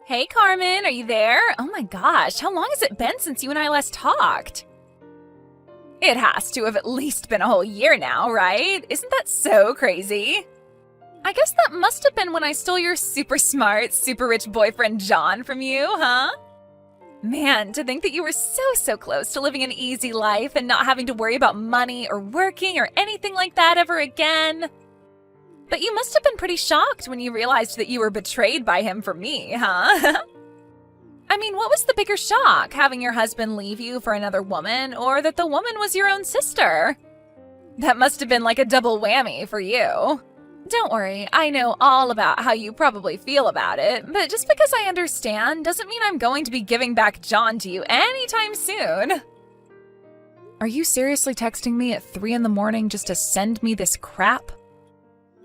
Hey, Carmen, are you there? Oh my gosh, how long has it been since you and I last talked? It has to have at least been a whole year now, right? Isn't that so crazy? I guess that must have been when I stole your super smart, super rich boyfriend John from you, huh? Man, to think that you were so close to living an easy life and not having to worry about money or working or anything like that ever again. But you must have been pretty shocked when you realized that you were betrayed by him for me, huh? I mean, what was the bigger shock, having your husband leave you for another woman, or that the woman was your own sister? That must have been like a double whammy for you. Don't worry, I know all about how you probably feel about it, but just because I understand doesn't mean I'm going to be giving back John to you anytime soon. Are you seriously texting me at 3 in the morning just to send me this crap?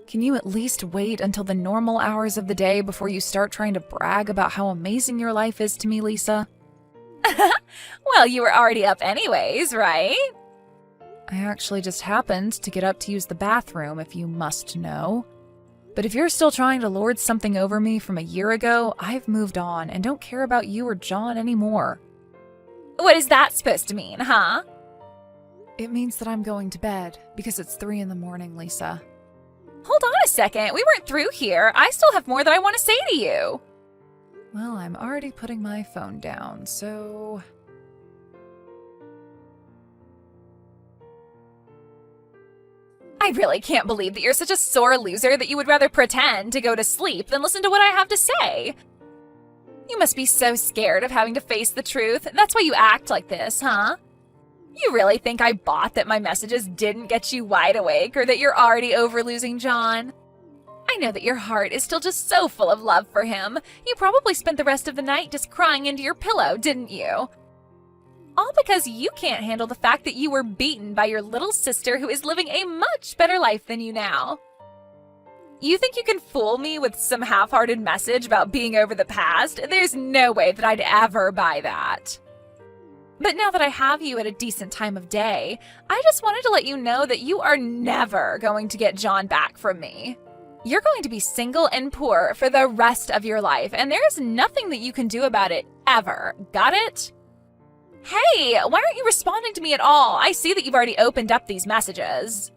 Can you at least wait until the normal hours of the day before you start trying to brag about how amazing your life is to me, Lisa? Well, you were already up anyways, right? I actually just happened to get up to use the bathroom, if you must know. But if you're still trying to lord something over me from a year ago, I've moved on and don't care about you or John anymore. What is that supposed to mean, huh? It means that I'm going to bed, because it's 3 in the morning, Lisa. Hold on a second, we weren't through here. I still have more that I want to say to you. Well, I'm already putting my phone down, so... I really can't believe that you're such a sore loser that you would rather pretend to go to sleep than listen to what I have to say. You must be so scared of having to face the truth. That's why you act like this, huh? You really think I bought that my messages didn't get you wide awake or that you're already over losing John? I know that your heart is still just so full of love for him. You probably spent the rest of the night just crying into your pillow, didn't you? All because you can't handle the fact that you were beaten by your little sister who is living a much better life than you now. You think you can fool me with some half-hearted message about being over the past? There's no way that I'd ever buy that. But now that I have you at a decent time of day, I just wanted to let you know that you are never going to get John back from me. You're going to be single and poor for the rest of your life, and there is nothing that you can do about it, ever. Got it? Hey, why aren't you responding to me at all? I see that you've already opened up these messages.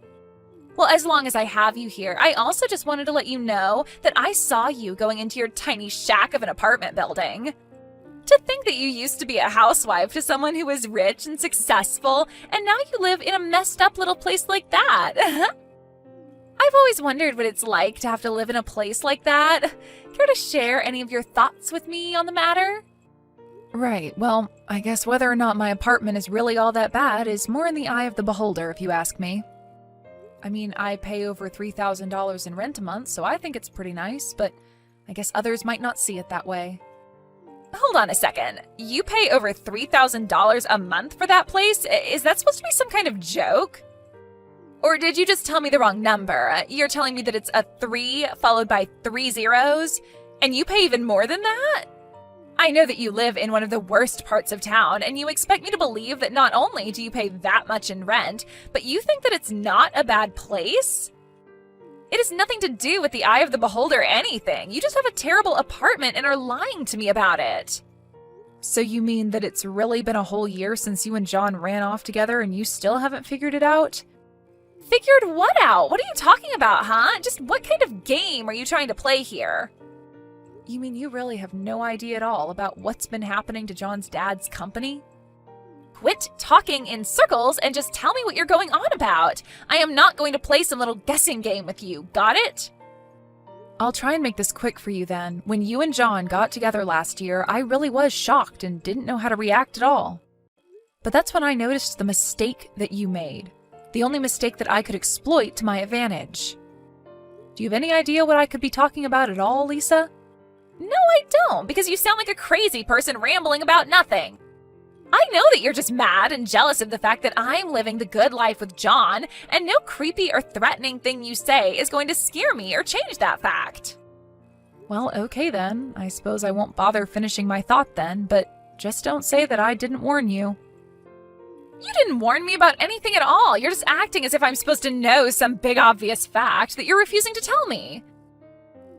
Well, as long as I have you here, I also just wanted to let you know that I saw you going into your tiny shack of an apartment building. To think that you used to be a housewife to someone who was rich and successful, and now you live in a messed up little place like that. I've always wondered what it's like to have to live in a place like that. Care to share any of your thoughts with me on the matter? Right, well, I guess whether or not my apartment is really all that bad is more in the eye of the beholder, if you ask me. I mean, I pay over $3,000 in rent a month, so I think it's pretty nice, but I guess others might not see it that way. Hold on a second. You pay over $3,000 a month for that place? Is that supposed to be some kind of joke? Or did you just tell me the wrong number? You're telling me that it's a 3 followed by 3 zeros, and you pay even more than that? I know that you live in one of the worst parts of town, and you expect me to believe that not only do you pay that much in rent, but you think that it's not a bad place? It has nothing to do with the eye of the beholder or anything. You just have a terrible apartment and are lying to me about it. So you mean that it's really been a whole year since you and John ran off together and you still haven't figured it out? Figured what out? What are you talking about, huh? Just what kind of game are you trying to play here? You mean you really have no idea at all about what's been happening to John's dad's company? Quit talking in circles and just tell me what you're going on about. I am not going to play some little guessing game with you. Got it? I'll try and make this quick for you then. When you and John got together last year, I really was shocked and didn't know how to react at all. But that's when I noticed the mistake that you made. The only mistake that I could exploit to my advantage. Do you have any idea what I could be talking about at all, Lisa? No, I don't, because you sound like a crazy person rambling about nothing. I know that you're just mad and jealous of the fact that I'm living the good life with John, and no creepy or threatening thing you say is going to scare me or change that fact. Well, okay then. I suppose I won't bother finishing my thought then, but just don't say that I didn't warn you. You didn't warn me about anything at all. You're just acting as if I'm supposed to know some big obvious fact that you're refusing to tell me.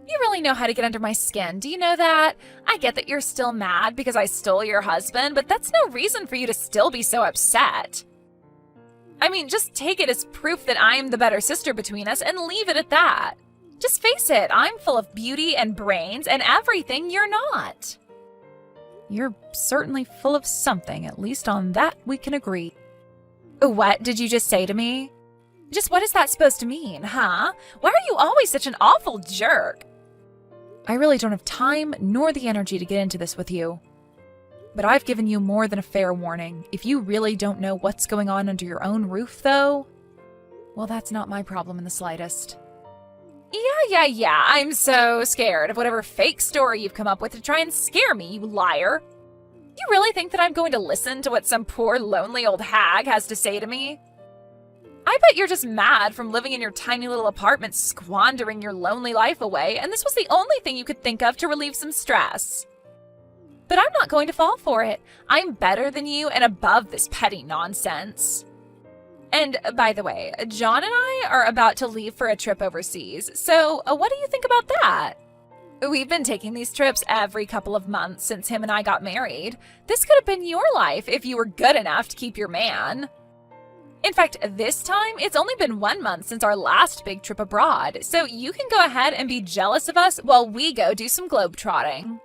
You really know how to get under my skin, do you know that? I get that you're still mad because I stole your husband, but that's no reason for you to still be so upset. I mean, just take it as proof that I'm the better sister between us and leave it at that. Just face it, I'm full of beauty and brains and everything you're not. You're certainly full of something, at least on that we can agree. What did you just say to me? Just what is that supposed to mean, huh? Why are you always such an awful jerk? I really don't have time nor the energy to get into this with you. But I've given you more than a fair warning. If you really don't know what's going on under your own roof, though, well, that's not my problem in the slightest. Yeah, I'm so scared of whatever fake story you've come up with to try and scare me, you liar. You really think that I'm going to listen to what some poor, lonely old hag has to say to me? I bet you're just mad from living in your tiny little apartment, squandering your lonely life away, and this was the only thing you could think of to relieve some stress. But I'm not going to fall for it. I'm better than you and above this petty nonsense. And by the way, John and I are about to leave for a trip overseas, so what do you think about that? We've been taking these trips every couple of months since him and I got married. This could have been your life if you were good enough to keep your man. In fact, this time, it's only been 1 month since our last big trip abroad, so you can go ahead and be jealous of us while we go do some globetrotting.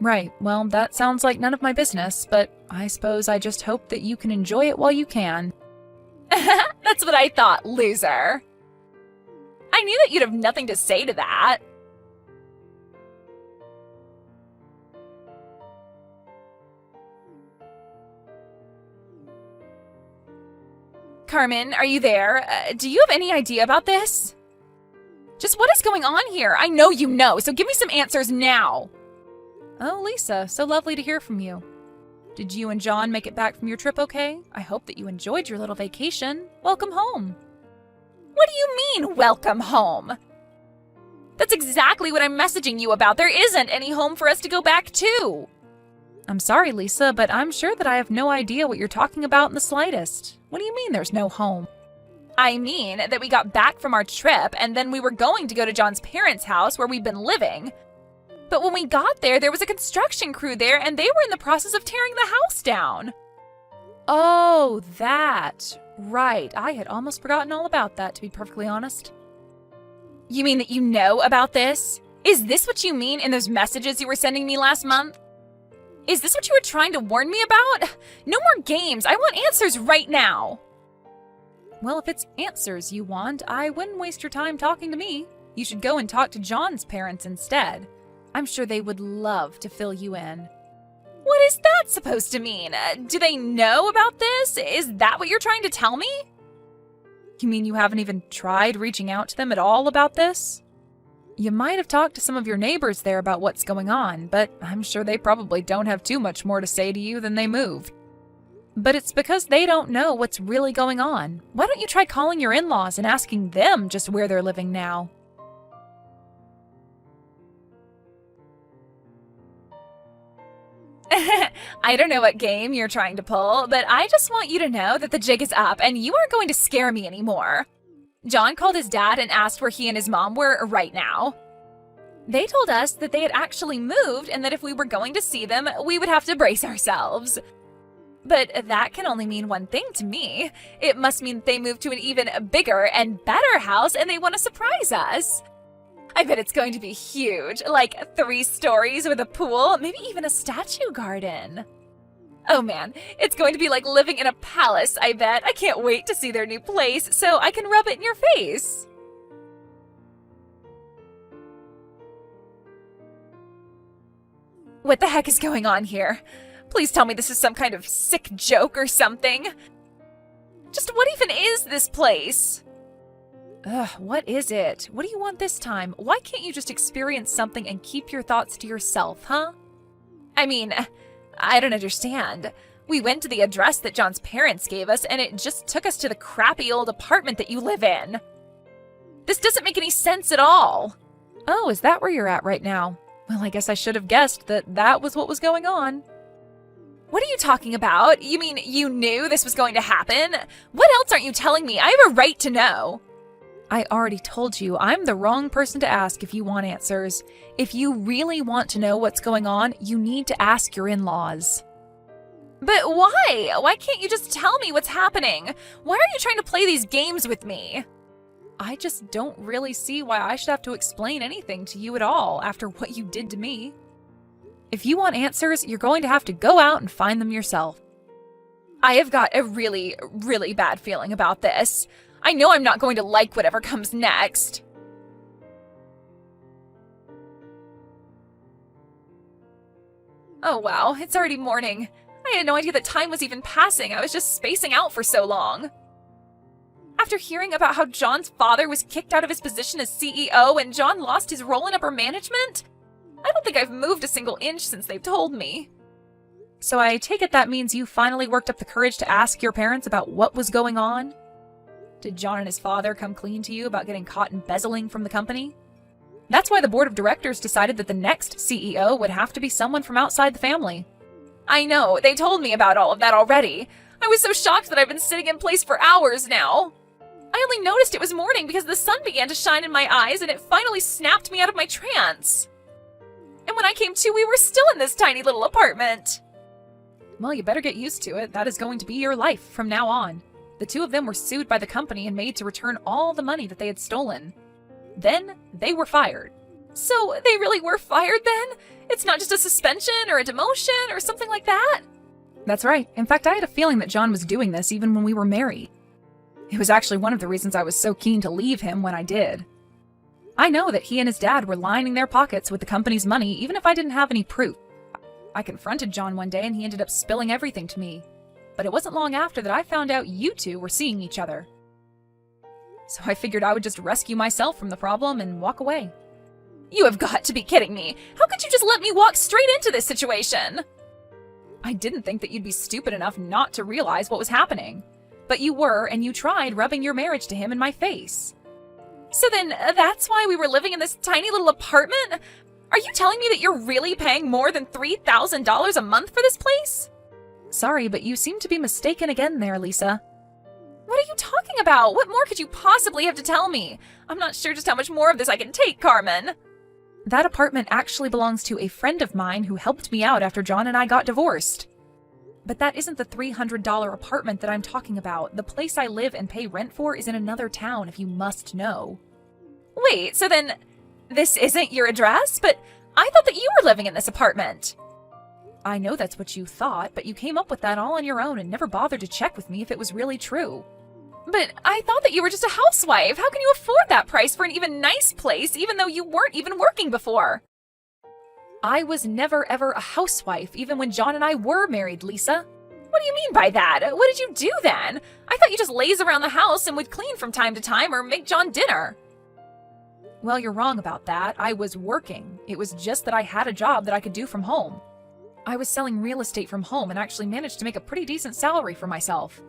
Right, well, that sounds like none of my business, but I suppose I just hope that you can enjoy it while you can. That's what I thought, loser. I knew that you'd have nothing to say to that. Carmen, are you there? Do you have any idea about this? Just what is going on here? I know you know, so give me some answers now. Oh, Lisa, so lovely to hear from you. Did you and John make it back from your trip okay? I hope that you enjoyed your little vacation. Welcome home. What do you mean, welcome home? That's exactly what I'm messaging you about. There isn't any home for us to go back to. I'm sorry, Lisa, but I'm sure that I have no idea what you're talking about in the slightest. What do you mean there's no home? I mean that we got back from our trip and then we were going to go to John's parents' house where we've been living. But when we got there, there was a construction crew there and they were in the process of tearing the house down. Oh, that. Right. I had almost forgotten all about that, to be perfectly honest. You mean that you know about this? Is this what you mean in those messages you were sending me last month? Is this what you were trying to warn me about? No more games. I want answers right now. Well, if it's answers you want, I wouldn't waste your time talking to me. You should go and talk to John's parents instead. I'm sure they would love to fill you in. What is that supposed to mean? Do they know about this? Is that what you're trying to tell me? You mean you haven't even tried reaching out to them at all about this? You might have talked to some of your neighbors there about what's going on, but I'm sure they probably don't have too much more to say to you than they moved. But it's because they don't know what's really going on. Why don't you try calling your in-laws and asking them just where they're living now? I don't know what game you're trying to pull, but I just want you to know that the jig is up and you aren't going to scare me anymore. John called his dad and asked where he and his mom were right now. They told us that they had actually moved and that if we were going to see them, we would have to brace ourselves. But that can only mean one thing to me. It must mean that they moved to an even bigger and better house and they want to surprise us. I bet it's going to be huge, like 3 stories with a pool, maybe even a statue garden. Oh man, it's going to be like living in a palace, I bet. I can't wait to see their new place so I can rub it in your face. What the heck is going on here? Please tell me this is some kind of sick joke or something. Just what even is this place? Ugh, what is it? What do you want this time? Why can't you just experience something and keep your thoughts to yourself, huh? I mean, I don't understand. We went to the address that John's parents gave us, and it just took us to the crappy old apartment that you live in. This doesn't make any sense at all. Oh, is that where you're at right now? Well, I guess I should have guessed that that was what was going on. What are you talking about? You mean you knew this was going to happen? What else aren't you telling me? I have a right to know. I already told you I'm the wrong person to ask if you want answers. If you really want to know what's going on, you need to ask your in-laws. But why? Why can't you just tell me what's happening? Why are you trying to play these games with me? I just don't really see why I should have to explain anything to you at all after what you did to me. If you want answers, you're going to have to go out and find them yourself. I have got a really, really bad feeling about this. I know I'm not going to like whatever comes next. Oh wow, it's already morning. I had no idea that time was even passing. I was just spacing out for so long. After hearing about how John's father was kicked out of his position as CEO and John lost his role in upper management, I don't think I've moved a single inch since they've told me. So I take it that means you finally worked up the courage to ask your parents about what was going on? Did John and his father come clean to you about getting caught embezzling from the company? That's why the board of directors decided that the next CEO would have to be someone from outside the family. I know, they told me about all of that already. I was so shocked that I've been sitting in place for hours now. I only noticed it was morning because the sun began to shine in my eyes and it finally snapped me out of my trance. And when I came to, we were still in this tiny little apartment. Well, you better get used to it. That is going to be your life from now on. The two of them were sued by the company and made to return all the money that they had stolen. Then, they were fired. So, they really were fired then? It's not just a suspension or a demotion or something like that? That's right. In fact, I had a feeling that John was doing this even when we were married. It was actually one of the reasons I was so keen to leave him when I did. I know that he and his dad were lining their pockets with the company's money even if I didn't have any proof. I confronted John one day and he ended up spilling everything to me. But it wasn't long after that I found out you two were seeing each other. So I figured I would just rescue myself from the problem and walk away. You have got to be kidding me! How could you just let me walk straight into this situation? I didn't think that you'd be stupid enough not to realize what was happening. But you were, and you tried rubbing your marriage to him in my face. So then, that's why we were living in this tiny little apartment? Are you telling me that you're really paying more than $3,000 a month for this place? Sorry, but you seem to be mistaken again there, Lisa. What are you talking about? What more could you possibly have to tell me? I'm not sure just how much more of this I can take, Carmen. That apartment actually belongs to a friend of mine who helped me out after John and I got divorced. But that isn't the $300 apartment that I'm talking about. The place I live and pay rent for is in another town, if you must know. Wait, so then this isn't your address? But I thought that you were living in this apartment. I know that's what you thought, but you came up with that all on your own and never bothered to check with me if it was really true. But I thought that you were just a housewife. How can you afford that price for an even nice place, even though you weren't even working before? I was never ever a housewife, even when John and I were married, Lisa. What do you mean by that? What did you do then? I thought you just laze around the house and would clean from time to time or make John dinner. Well, you're wrong about that. I was working. It was just that I had a job that I could do from home. I was selling real estate from home and actually managed to make a pretty decent salary for myself.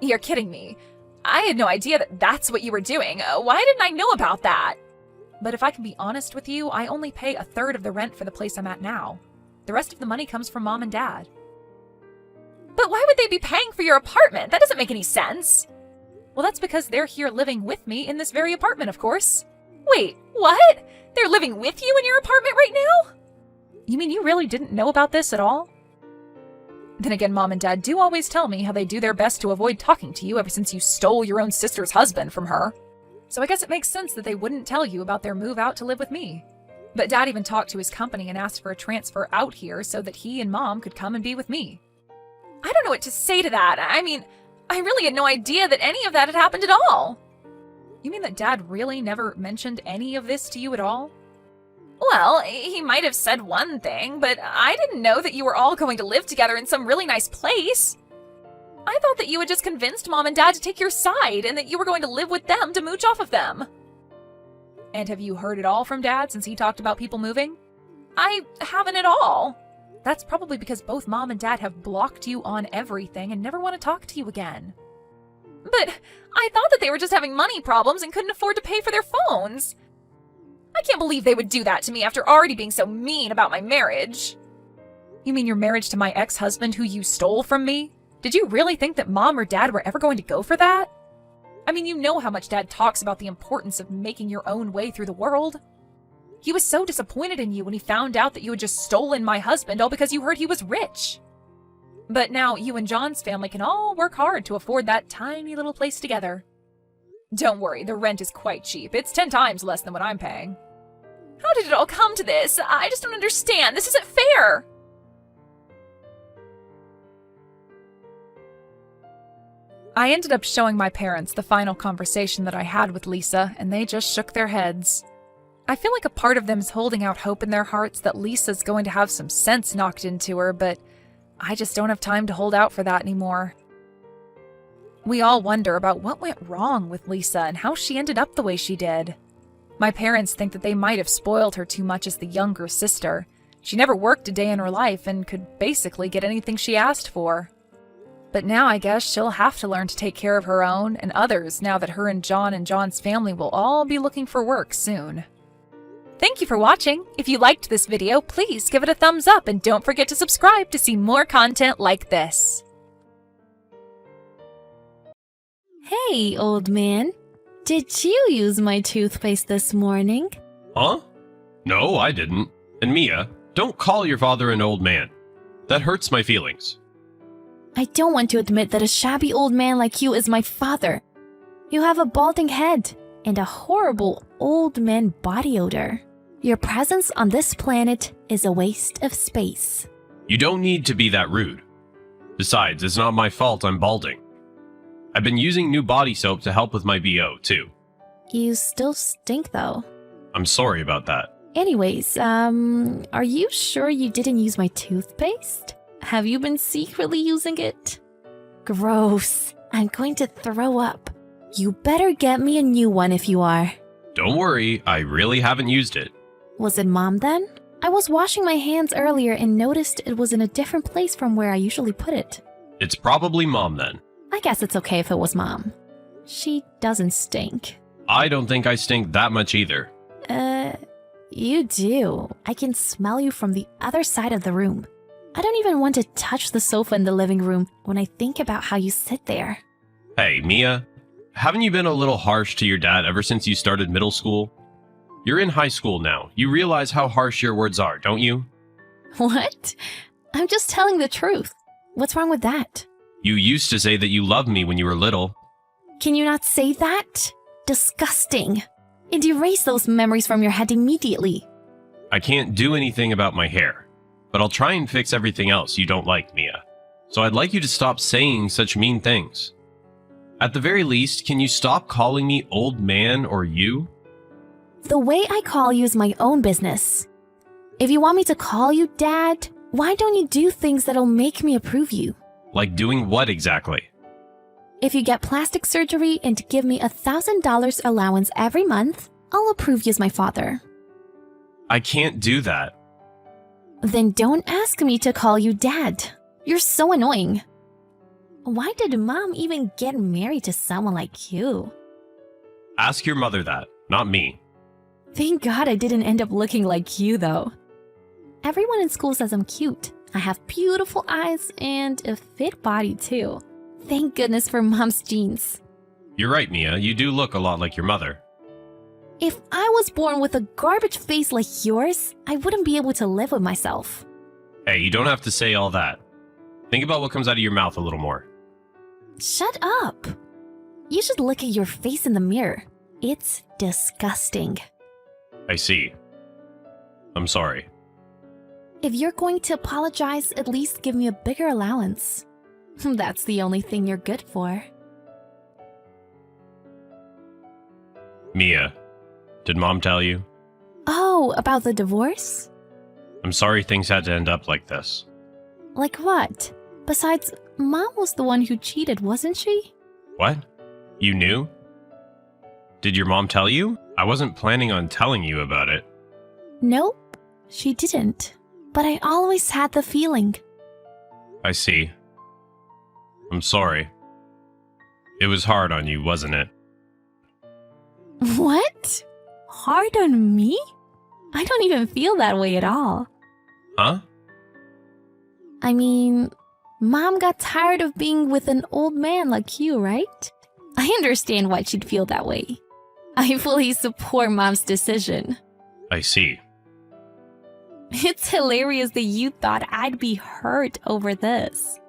You're kidding me. I had no idea that that's what you were doing. Why didn't I know about that? But if I can be honest with you, I only pay a third of the rent for the place I'm at now. The rest of the money comes from Mom and Dad. But why would they be paying for your apartment? That doesn't make any sense. Well, that's because they're here living with me in this very apartment, of course. Wait, what? They're living with you in your apartment right now? You mean you really didn't know about this at all? Then again, Mom and Dad do always tell me how they do their best to avoid talking to you ever since you stole your own sister's husband from her. So I guess it makes sense that they wouldn't tell you about their move out to live with me. But Dad even talked to his company and asked for a transfer out here so that he and Mom could come and be with me. I don't know what to say to that. I mean, I really had no idea that any of that had happened at all. You mean that Dad really never mentioned any of this to you at all? Well, he might have said one thing, but I didn't know that you were all going to live together in some really nice place. I thought that you had just convinced Mom and Dad to take your side and that you were going to live with them to mooch off of them. And have you heard it all from Dad since he talked about people moving? I haven't at all. That's probably because both Mom and Dad have blocked you on everything and never want to talk to you again. But I thought that they were just having money problems and couldn't afford to pay for their phones. I can't believe they would do that to me after already being so mean about my marriage. You mean your marriage to my ex-husband who you stole from me? Did you really think that Mom or Dad were ever going to go for that? I mean, you know how much Dad talks about the importance of making your own way through the world. He was so disappointed in you when he found out that you had just stolen my husband all because you heard he was rich. But now you and John's family can all work hard to afford that tiny little place together. Don't worry, the rent is quite cheap. It's 10 times less than what I'm paying. How did it all come to this? I just don't understand. This isn't fair. I ended up showing my parents the final conversation that I had with Lisa, and they just shook their heads. I feel like a part of them is holding out hope in their hearts that Lisa's going to have some sense knocked into her, but I just don't have time to hold out for that anymore. We all wonder about what went wrong with Lisa and how she ended up the way she did. My parents think that they might have spoiled her too much as the younger sister. She never worked a day in her life and could basically get anything she asked for. But now I guess she'll have to learn to take care of her own and others now that her and John's family will all be looking for work soon. Thank you for watching. If you liked this video, please give it a thumbs up and don't forget to subscribe to see more content like this. Hey, old man. Did you use my toothpaste this morning? Huh? No, I didn't. And Mia, don't call your father an old man. That hurts my feelings. I don't want to admit that a shabby old man like you is my father. You have a balding head and a horrible old man body odor. Your presence on this planet is a waste of space. You don't need to be that rude. Besides, it's not my fault I'm balding. I've been using new body soap to help with my BO, too. You still stink, though. I'm sorry about that. Anyways, are you sure you didn't use my toothpaste? Have you been secretly using it? Gross. I'm going to throw up. You better get me a new one if you are. Don't worry, I really haven't used it. Was it Mom then? I was washing my hands earlier and noticed it was in a different place from where I usually put it. It's probably Mom then. I guess it's okay if it was Mom. She doesn't stink. I don't think I stink that much either. You do. I can smell you from the other side of the room. I don't even want to touch the sofa in the living room when I think about how you sit there. Hey, Mia, haven't you been a little harsh to your dad ever since you started middle school? You're in high school now. You realize how harsh your words are, don't you? What? I'm just telling the truth. What's wrong with that? You used to say that you loved me when you were little. Can you not say that? Disgusting. And erase those memories from your head immediately. I can't do anything about my hair, but I'll try and fix everything else you don't like, Mia. So I'd like you to stop saying such mean things. At the very least, can you stop calling me old man or you? The way I call you is my own business. If you want me to call you Dad, why don't you do things that'll make me approve you? Like doing what exactly? If you get plastic surgery and give me $1,000 allowance every month, I'll approve you as my father. I can't do that. Then don't ask me to call you Dad. You're so annoying. Why did Mom even get married to someone like you? Ask your mother that, not me. Thank God I didn't end up looking like you, though. Everyone in school says I'm cute. I have beautiful eyes and a fit body, too. Thank goodness for Mom's genes. You're right, Mia. You do look a lot like your mother. If I was born with a garbage face like yours, I wouldn't be able to live with myself. Hey, you don't have to say all that. Think about what comes out of your mouth a little more. Shut up. You should look at your face in the mirror. It's disgusting. I see. I'm sorry. If you're going to apologize, at least give me a bigger allowance. That's the only thing you're good for. Mia, did Mom tell you? Oh, about the divorce? I'm sorry things had to end up like this. Like what? Besides, Mom was the one who cheated, wasn't she? What? You knew? Did your mom tell you? I wasn't planning on telling you about it. Nope, she didn't. But I always had the feeling. I see. I'm sorry. It was hard on you, wasn't it? What? Hard on me? I don't even feel that way at all. Huh? I mean, Mom got tired of being with an old man like you, right? I understand why she'd feel that way. I fully support Mom's decision. I see. It's hilarious that you thought I'd be hurt over this.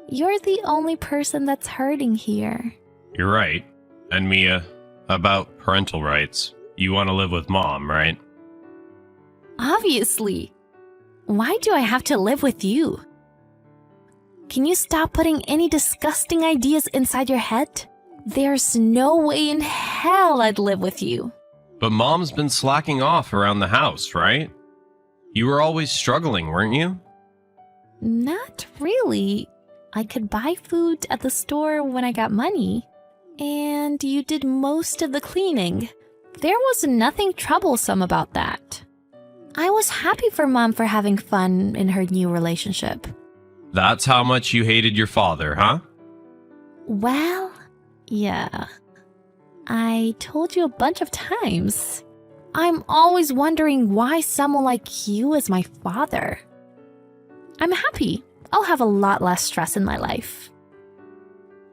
You're the only person that's hurting here. You're right. And Mia, about parental rights, you want to live with Mom, right? Obviously. Why do I have to live with you? Can you stop putting any disgusting ideas inside your head? There's no way in hell I'd live with you. But Mom's been slacking off around the house, right? You were always struggling, weren't you? Not really. I could buy food at the store when I got money. And you did most of the cleaning. There was nothing troublesome about that. I was happy for Mom for having fun in her new relationship. That's how much you hated your father, huh? Well, yeah. I told you a bunch of times. I'm always wondering why someone like you is my father. I'm happy. I'll have a lot less stress in my life.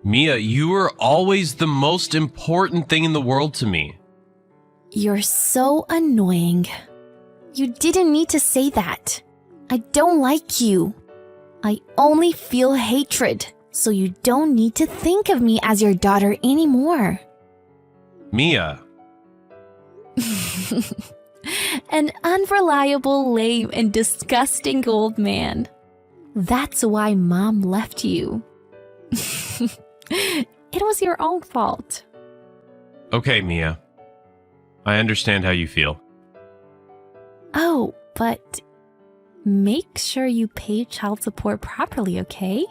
Mia, you were always the most important thing in the world to me. You're so annoying. You didn't need to say that. I don't like you. I only feel hatred, so you don't need to think of me as your daughter anymore. Mia. An unreliable, lame, and disgusting old man. That's why Mom left you. It was your own fault. Okay, Mia. I understand how you feel. Oh, but make sure you pay child support properly, okay?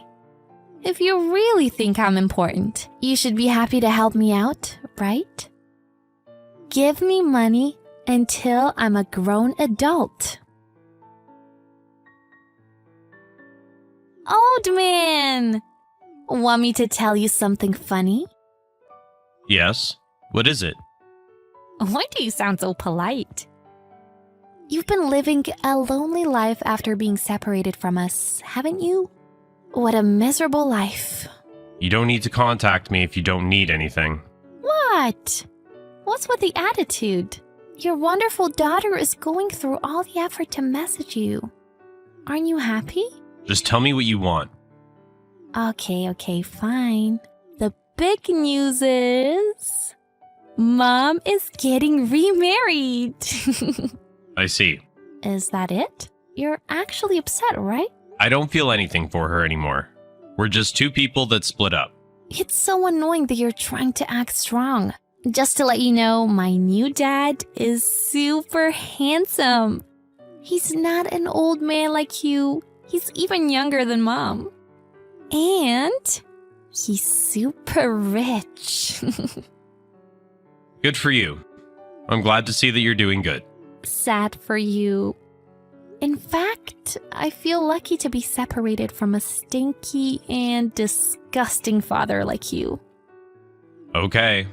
If you really think I'm important, you should be happy to help me out, right? Give me money until I'm a grown adult. Old man! Want me to tell you something funny? Yes? What is it? Why do you sound so polite? You've been living a lonely life after being separated from us, haven't you? What a miserable life. You don't need to contact me if you don't need anything. What? What's with the attitude? Your wonderful daughter is going through all the effort to message you. Aren't you happy? Just tell me what you want. Okay, fine. The big news is... Mom is getting remarried. I see. Is that it? You're actually upset, right? I don't feel anything for her anymore. We're just two people that split up. It's so annoying that you're trying to act strong. Just to let you know, my new dad is super handsome. He's not an old man like you. He's even younger than Mom. And he's super rich. Good for you. I'm glad to see that you're doing good. Sad for you. In fact, I feel lucky to be separated from a stinky and disgusting father like you. Okay.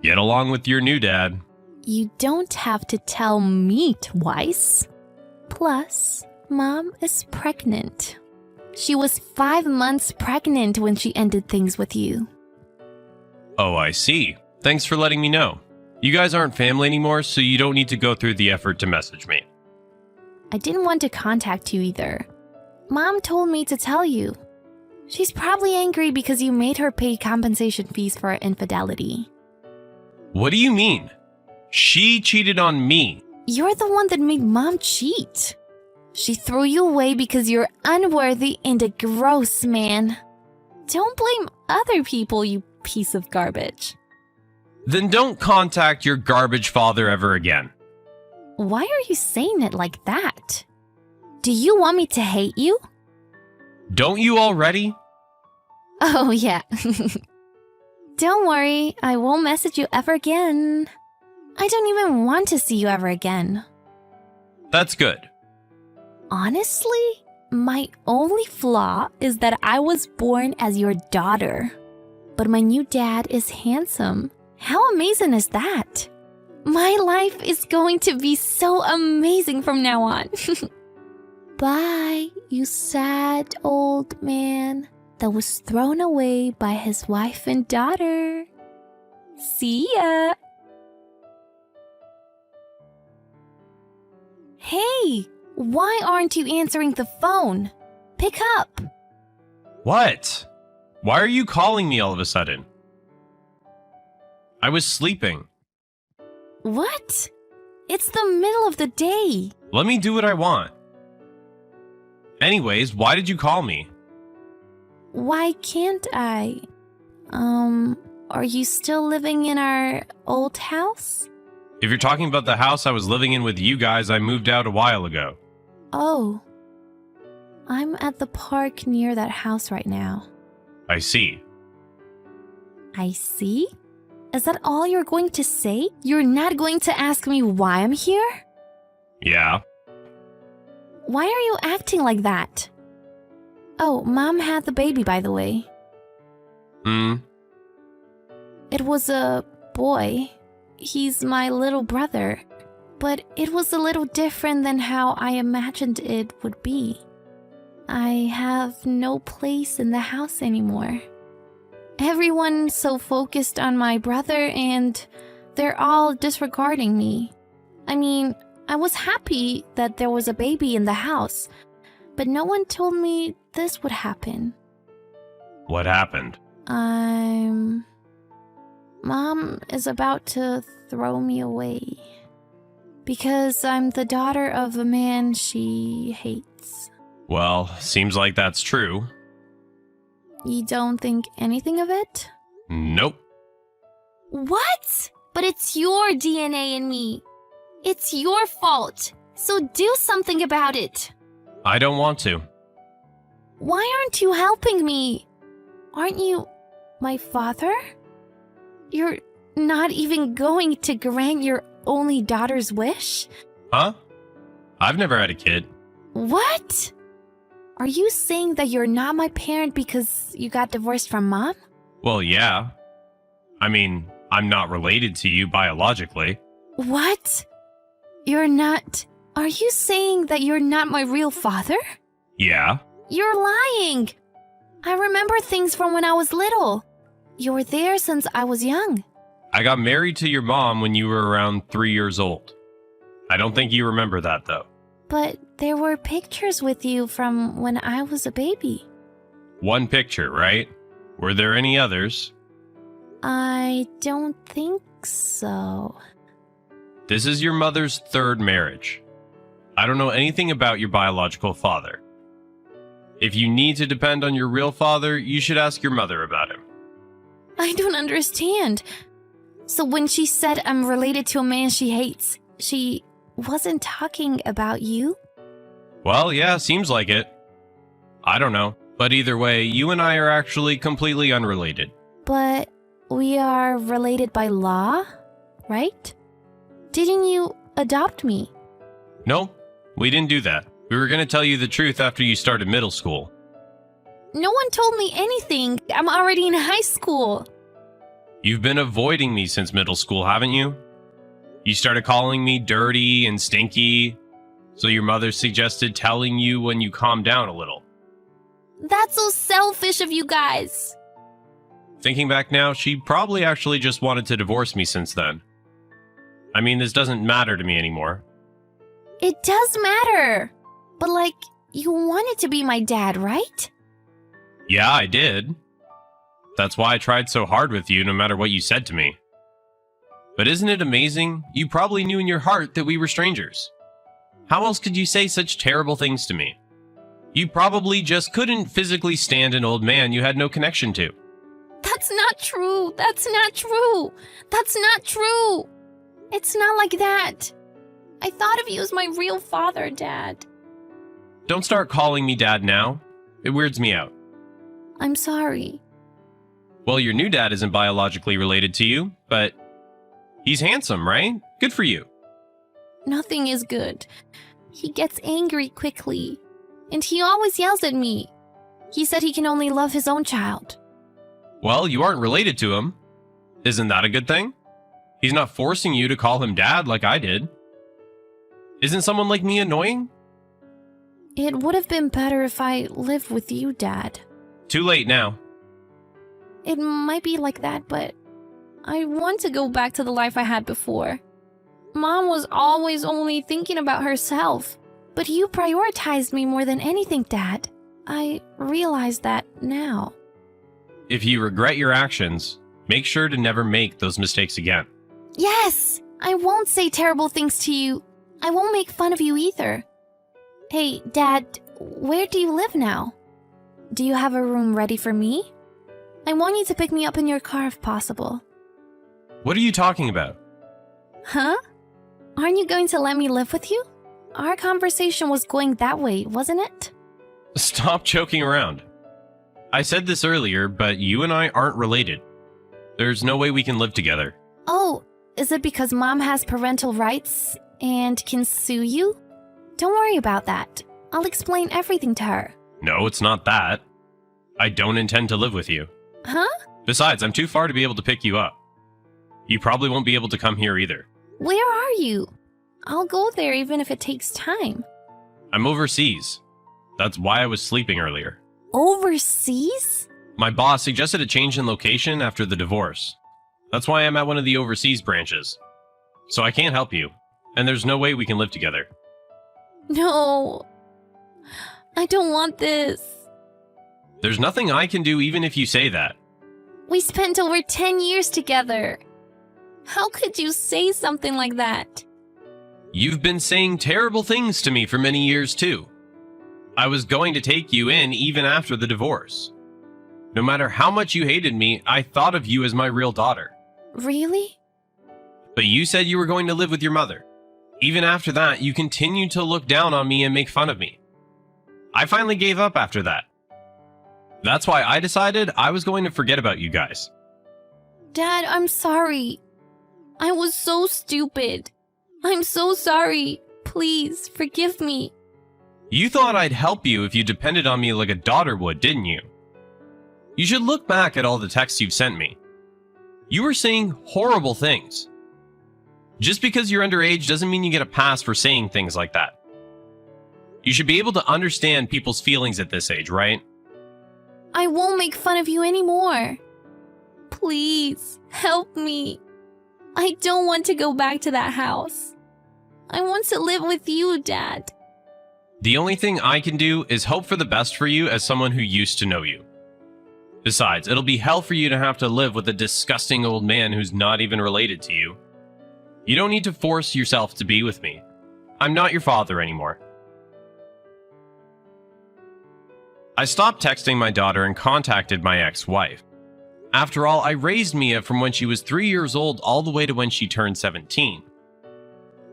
Get along with your new dad. You don't have to tell me twice. Plus, Mom is pregnant. She was 5 months pregnant when she ended things with you. Oh, I see. Thanks for letting me know. You guys aren't family anymore, so you don't need to go through the effort to message me. I didn't want to contact you either. Mom told me to tell you. She's probably angry because you made her pay compensation fees for her infidelity. What do you mean? She cheated on me. You're the one that made Mom cheat. She threw you away because you're unworthy and a gross man. Don't blame other people, you piece of garbage. Then don't contact your garbage father ever again. Why are you saying it like that? Do you want me to hate you? Don't you already? Oh, yeah. Don't worry, I won't message you ever again. I don't even want to see you ever again. That's good. Honestly, my only flaw is that I was born as your daughter. But my new dad is handsome. How amazing is that? My life is going to be so amazing from now on. Bye, you sad old man that was thrown away by his wife and daughter. See ya! Hey! Why aren't you answering the phone? Pick up! What? Why are you calling me all of a sudden? I was sleeping. What? It's the middle of the day. Let me do what I want. Anyways, why did you call me? Why can't I? Are you still living in our old house? If you're talking about the house I was living in with you guys, I moved out a while ago. Oh. I'm at the park near that house right now. I see. I see? Is that all you're going to say? You're not going to ask me why I'm here? Yeah. Why are you acting like that? Oh, Mom had the baby, by the way. It was a boy. He's my little brother. But it was a little different than how I imagined it would be. I have no place in the house anymore. Everyone's so focused on my brother and they're all disregarding me. I mean, I was happy that there was a baby in the house, but no one told me this would happen. What happened? Mom is about to throw me away. Because I'm the daughter of a man she hates. Well, seems like that's true. You don't think anything of it? Nope. What? But it's your DNA in me. It's your fault. So do something about it. I don't want to. Why aren't you helping me? Aren't you my father? You're not even going to grant your only daughter's wish? Huh? I've never had a kid. What? Are you saying that you're not my parent because you got divorced from Mom? Well, yeah. I mean, I'm not related to you biologically. What? You're not... Are you saying that you're not my real father? Yeah. You're lying! I remember things from when I was little. You were there since I was young. I got married to your mom when you were around 3 years old. I don't think you remember that, though. But there were pictures with you from when I was a baby. One picture, right? Were there any others? I don't think so. This is your mother's third marriage. I don't know anything about your biological father. If you need to depend on your real father, you should ask your mother about him. I don't understand. So when she said I'm related to a man she hates, she wasn't talking about you? Well, yeah, seems like it. I don't know. But either way, you and I are actually completely unrelated. But we are related by law, right? Didn't you adopt me? No, we didn't do that. We were going to tell you the truth after you started middle school. No one told me anything. I'm already in high school. You've been avoiding me since middle school, haven't you? You started calling me dirty and stinky, so your mother suggested telling you when you calmed down a little. That's so selfish of you guys. Thinking back now, she probably actually just wanted to divorce me since then. I mean, this doesn't matter to me anymore. It does matter. But you wanted to be my dad, right? Yeah, I did. That's why I tried so hard with you, no matter what you said to me. But isn't it amazing? You probably knew in your heart that we were strangers. How else could you say such terrible things to me? You probably just couldn't physically stand an old man you had no connection to. That's not true. That's not true. That's not true. It's not like that. I thought of you as my real father, Dad. Don't start calling me dad now. It weirds me out. I'm sorry. Well, your new dad isn't biologically related to you, but he's handsome, right? Good for you. Nothing is good. He gets angry quickly, and he always yells at me. He said he can only love his own child. Well, you aren't related to him. Isn't that a good thing? He's not forcing you to call him dad like I did. Isn't someone like me annoying? It would have been better if I lived with you, Dad. Too late now. It might be like that, but I want to go back to the life I had before. Mom was always only thinking about herself, but you prioritized me more than anything, Dad. I realize that now. If you regret your actions, make sure to never make those mistakes again. Yes! I won't say terrible things to you. I won't make fun of you either. Hey, Dad, where do you live now? Do you have a room ready for me? I want you to pick me up in your car if possible. What are you talking about? Huh? Aren't you going to let me live with you? Our conversation was going that way, wasn't it? Stop joking around. I said this earlier, but you and I aren't related. There's no way we can live together. Oh, is it because Mom has parental rights and can sue you? Don't worry about that. I'll explain everything to her. No, it's not that. I don't intend to live with you. Huh? Besides, I'm too far to be able to pick you up. You probably won't be able to come here either. Where are you? I'll go there even if it takes time. I'm overseas. That's why I was sleeping earlier. Overseas? My boss suggested a change in location after the divorce. That's why I'm at one of the overseas branches. So I can't help you, and there's no way we can live together. No. I don't want this. There's nothing I can do even if you say that. We spent over 10 years together. How could you say something like that? You've been saying terrible things to me for many years too. I was going to take you in even after the divorce. No matter how much you hated me, I thought of you as my real daughter. Really? But you said you were going to live with your mother. Even after that, you continued to look down on me and make fun of me. I finally gave up after that. That's why I decided I was going to forget about you guys. Dad, I'm sorry. I was so stupid. I'm so sorry. Please, forgive me. You thought I'd help you if you depended on me like a daughter would, didn't you? You should look back at all the texts you've sent me. You were saying horrible things. Just because you're underage doesn't mean you get a pass for saying things like that. You should be able to understand people's feelings at this age, right? I won't make fun of you anymore. Please, help me. I don't want to go back to that house. I want to live with you, Dad. The only thing I can do is hope for the best for you as someone who used to know you. Besides, it'll be hell for you to have to live with a disgusting old man who's not even related to you. You don't need to force yourself to be with me. I'm not your father anymore. I stopped texting my daughter and contacted my ex-wife. After all, I raised Mia from when she was 3 years old all the way to when she turned 17.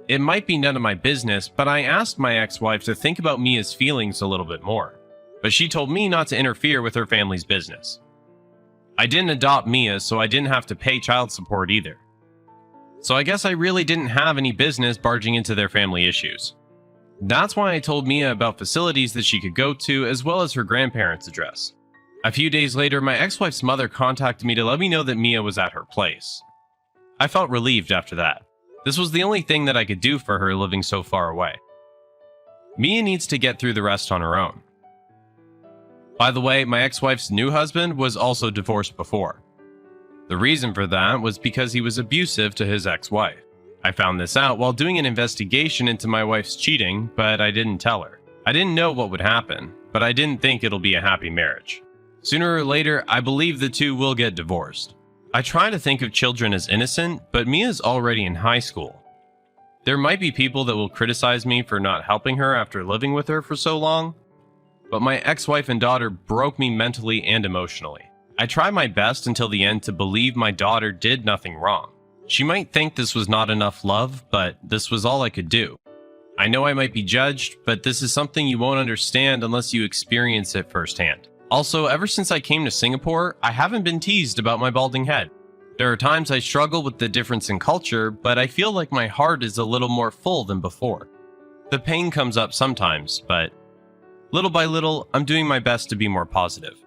It might be none of my business, but I asked my ex-wife to think about Mia's feelings a little bit more. But she told me not to interfere with her family's business. I didn't adopt Mia, so I didn't have to pay child support either. So I guess I really didn't have any business barging into their family issues. That's why I told Mia about facilities that she could go to, as well as her grandparents' address. A few days later, my ex-wife's mother contacted me to let me know that Mia was at her place. I felt relieved after that. This was the only thing that I could do for her living so far away. Mia needs to get through the rest on her own. By the way, my ex-wife's new husband was also divorced before. The reason for that was because he was abusive to his ex-wife. I found this out while doing an investigation into my wife's cheating, but I didn't tell her. I didn't know what would happen, but I didn't think it'll be a happy marriage. Sooner or later, I believe the two will get divorced. I try to think of children as innocent, but Mia's already in high school. There might be people that will criticize me for not helping her after living with her for so long, but my ex-wife and daughter broke me mentally and emotionally. I tried my best until the end to believe my daughter did nothing wrong. She might think this was not enough love, but this was all I could do. I know I might be judged, but this is something you won't understand unless you experience it firsthand. Also, ever since I came to Singapore, I haven't been teased about my balding head. There are times I struggle with the difference in culture, but I feel like my heart is a little more full than before. The pain comes up sometimes, but little by little, I'm doing my best to be more positive.